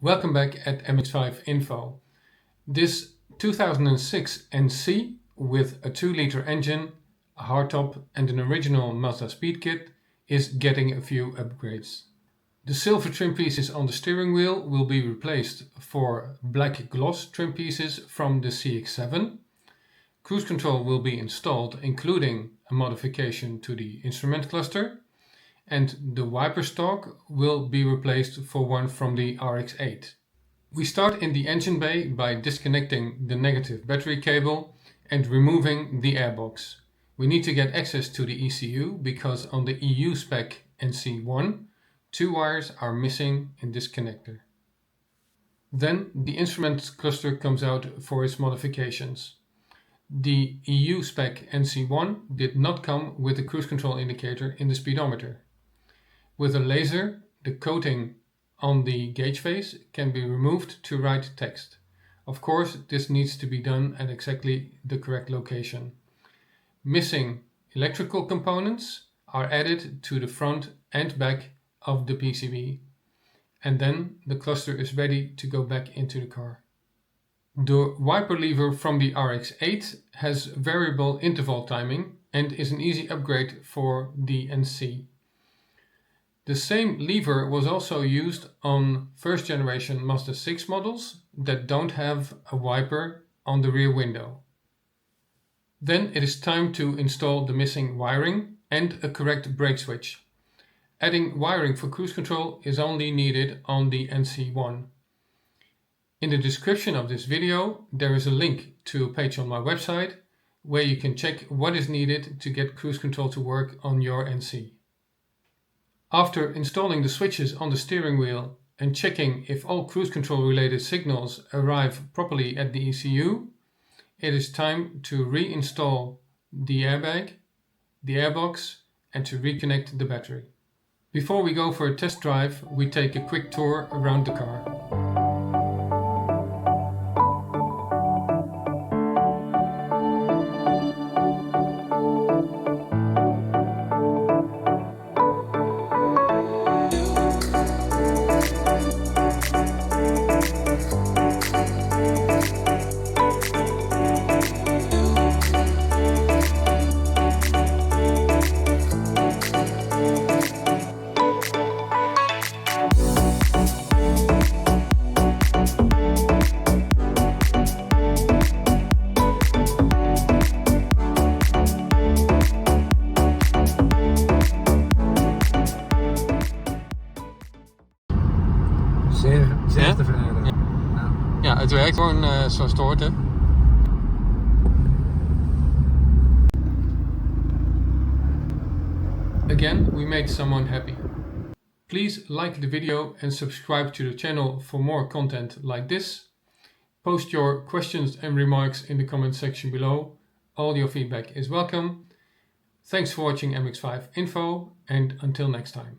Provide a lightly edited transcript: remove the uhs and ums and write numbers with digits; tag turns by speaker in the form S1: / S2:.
S1: Welcome back at MX5 Info. This 2006 NC with a 2-liter engine, a hardtop and an original Mazda speed kit is getting a few upgrades. The silver trim pieces on the steering wheel will be replaced for black gloss trim pieces from the CX-7. Cruise control will be installed, including a modification to the instrument cluster, and the wiper stalk will be replaced for one from the RX-8. We start in the engine bay by disconnecting the negative battery cable and removing the airbox. We need to get access to the ECU because on the EU spec NC1, 2 wires are missing in this connector. Then the instrument cluster comes out for its modifications. The EU spec NC1 did not come with a cruise control indicator in the speedometer. With a laser, the coating on the gauge face can be removed to write text. Of course, this needs to be done at exactly the correct location. Missing electrical components are added to the front and back of the PCB, and then the cluster is ready to go back into the car. The wiper lever from the RX-8 has variable interval timing and is an easy upgrade for the NC. The same lever was also used on first generation Mazda 6 models that don't have a wiper on the rear window. Then it is time to install the missing wiring and a correct brake switch. Adding wiring for cruise control is only needed on the NC1. In the description of this video there is a link to a page on my website where you can check what is needed to get cruise control to work on your NC. After installing the switches on the steering wheel and checking if all cruise control related signals arrive properly at the ECU, it is time to reinstall the airbag, the airbox, and to reconnect the battery. Before we go for a test drive, we take a quick tour around the car.
S2: Zeer tevreden.
S1: Ja, het werkt gewoon zoals het hoort, hè? Again, we made someone happy. Please like the video and subscribe to the channel for more content like this. Post your questions and remarks in the comment section below. All your feedback is welcome. Thanks for watching MX5 Info and until next time.